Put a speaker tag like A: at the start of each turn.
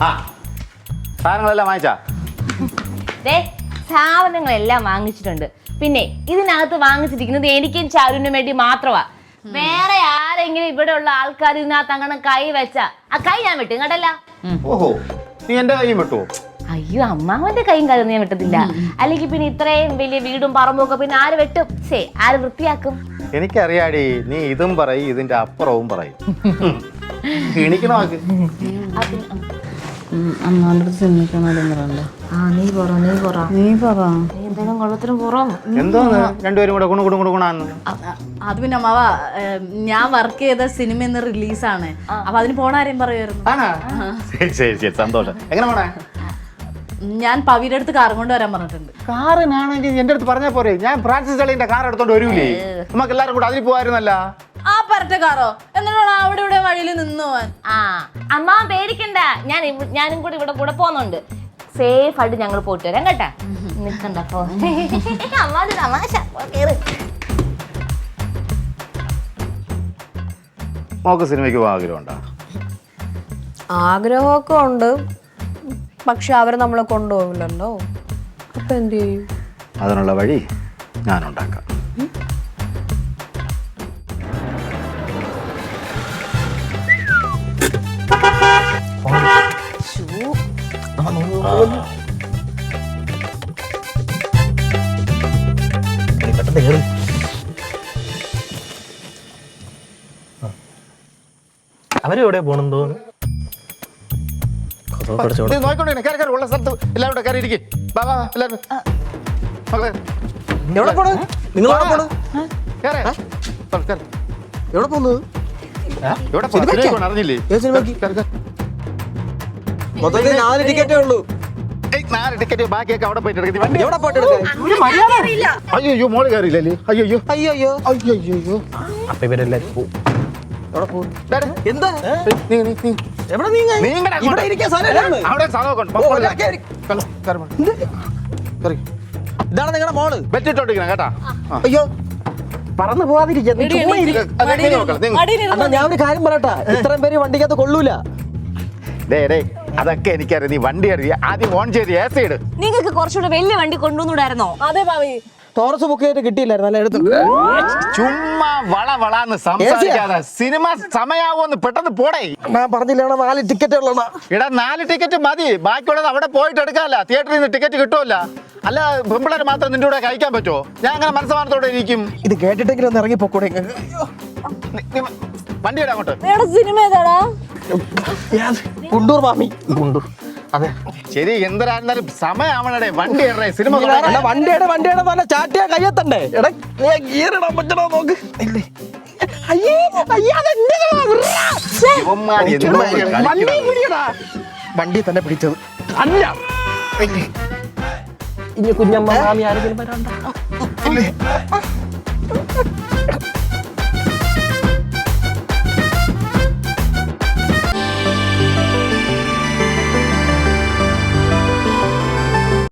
A: ആ സാധനങ്ങളെല്ലാം വാങ്ങിച്ചാ?
B: സാധനങ്ങളെല്ലാം വാങ്ങിച്ചിട്ടുണ്ട്. പിന്നെ ഇതിനകത്ത് വാങ്ങിച്ചിരിക്കുന്നത് എനിക്കും ചാരുവിനും വേണ്ടി മാത്രമാ. വേറെ ആരെങ്കിലും ഇവിടെ ഉള്ള ആൾക്കാർ ഇതിനകത്ത് അങ്ങനെ കൈ വെച്ചാ ആ കൈ ഞാൻ വെട്ടും കേട്ടല്ല.
A: ഓഹോ, നീ എന്റെ കൈയും വെട്ടുവോ?
B: അയ്യോ, അമ്മാവന്റെ കൈയും കാര്യം ഞാൻ വെട്ടത്തില്ല. അല്ലെങ്കിൽ പിന്നെ ഇത്രയും വലിയ വീടും പറമ്പും ഒക്കെ പിന്നെ ആര് വെട്ടും? ആര് വൃത്തിയാക്കും?
A: എനിക്കറിയാടി, നീ ഇതും പറയും ഇതിന്റെ അപ്പുറവും പറയും. എണീക്കണമാക്ക്. എന്തോന്ന് രണ്ടുപേരും കൂടെ ഗുണാന്ന്?
C: അത് പിന്നെ അമ്മാവ ഞാൻ വർക്ക് ചെയ്ത സിനിമ ഇന്ന് റിലീസാണ്. അപ്പൊ അതിന് പോണ ആരെയും പറയുമായിരുന്നു.
A: ശരി സന്തോഷം. എങ്ങനെ പോണേ?
C: ഞാൻ പവിയുടെ അടുത്ത് കാർ കൊണ്ട് വരാൻ പറഞ്ഞിട്ടുണ്ട്.
A: കാറിനാണെങ്കിൽ എന്റെ അടുത്ത് പറഞ്ഞാ പോരെ, ഞാൻ ഫ്രാൻസിസ് അളിന്റെ കാർ എടുത്തോണ്ട് വരൂലേ? നമുക്ക് എല്ലാവരും കൂടെ അതിൽ പോവായിരുന്നല്ല.
C: ആ പരട്ട കാറോ? എന്നിട്ടാണ് അവിടെ ഇവിടെ വഴിയിൽ നിന്ന് പോവാൻ.
B: അമ്മ പേടിക്കണ്ട, ഞാനും കൂടെ ഇവിടെ കൂടെ പോകുന്നുണ്ട്. സേഫ് ആയിട്ട് ഞങ്ങൾ പോയിട്ട് വരാം കേട്ടാ. നിക്കണ്ട പോ. അമ്മാന്റെ തമാശ.
A: മോക്ക് സിനിമയ്ക്ക് പോകാൻ ആഗ്രഹമുണ്ടോ?
D: ആഗ്രഹമൊക്കെ ഉണ്ട്, പക്ഷെ അവര് നമ്മളെ കൊണ്ടുപോകില്ലല്ലോ. അപ്പൊ എന്ത് ചെയ്യും?
A: അതിനുള്ള വഴി ഞാനുണ്ടാക്കാം.
E: അവരെവിടെ പോണെന്ന്
A: ഉള്ള സ്ഥലത്ത് എല്ലാവരും കയറി ഇരിക്കും. എല്ലാവരും
E: എവിടെ പോണ്? നിങ്ങൾ എവിടെ പോണ്? എവിടെ പോകുന്നത്?
A: അറിഞ്ഞില്ലേ?
E: മൊത്തത്തിൽ 4 ടിക്കറ്റേ ഉള്ളൂ.
A: 4 ടിക്കറ്റ് ബാക്കിയൊക്കെ അവിടെ പോയിട്ട് എടുക്കും.
E: എവിടെ പോയിട്ട് എടുക്കാം?
A: അയ്യോ മോള് കയറിയില്ലേ? അയ്യോ
E: അയ്യോ
A: അയ്യോ.
E: അപ്പൊ ഇവരെല്ലാരും പോവും. എവിടെ പോകും? എന്താ എവിടെ ഇവിടെ ഇരിക്കാൻ സ്ഥലം? ഇതാണ് നിങ്ങളുടെ മോള്.
A: ബെറ്റിട്ടോണ്ടിരിക്കണം കേട്ടാ.
E: അയ്യോ പറന്നു പോവാതിരിക്കാൻ ഞാൻ ഒരു കാര്യം പറയട്ടാ, ഇത്രയും പേര് വണ്ടിക്കകത്ത് കൊള്ളൂല.
A: അതൊക്കെ എനിക്കറിയാം. നീ വണ്ടി അറിയ ആദ്യം ഓൺ ചെയ്ത് AC ഇട്.
B: നിങ്ങൾക്ക് കുറച്ചുകൂടെ വലിയ വണ്ടി കൊണ്ടുവന്നൂടായിരുന്നോ?
C: അതെ ഭാവി,
E: ടോറസ് ബുക്ക് ചെയ്തിട്ട് കിട്ടിയില്ലായിരുന്നു. നല്ല എടുത്തു.
A: ചുമ്മാ വളന്ന് സംസാരിക്കാതെ സിനിമ സമയാവോന്ന് പെട്ടെന്ന് പോടേ.
E: ഞാൻ പറഞ്ഞില്ല 4 ടിക്കറ്റ് ഉള്ള.
A: ഇടാ 4 ടിക്കറ്റ് മതി, ബാക്കിയുള്ളത് അവിടെ പോയിട്ട് എടുക്കാമല്ല. തിയേറ്ററിൽ നിന്ന് ടിക്കറ്റ് കിട്ടുമല്ല. അല്ല പെമ്പിള്ളേർ മാത്രം നിന്റെ കൂടെ കഴിക്കാൻ പറ്റുമോ? ഞാൻ അങ്ങനെ മനസ്സമാനത്തോടെ ഇരിക്കും.
E: ഇത് കേട്ടിട്ടെങ്കിലും ഒന്ന് ഇറങ്ങി പൊക്കൂടെ.
A: വണ്ടി ഇടാ അങ്ങോട്ട്.
C: സിനിമ ഏതാടാ?
E: കുണ്ടൂർ മാമി. കുണ്ടൂർ അതെ.
A: ശരി, എന്തിനായിരുന്നാലും സമയമാവണേ. വണ്ടി ഇടേ. സിനിമ
E: വണ്ടിയുടെ നല്ല ചാട്ടിയാ കയ്യെത്തണ്ടേ? ഗിയറിടാൻ പറ്റണോ നോക്ക്. വണ്ടി തന്നെ പിടിച്ചത് അല്ല. ഇനി കുഞ്ഞമ്മ മാമി ആരെങ്കിലും വരാണ്ട.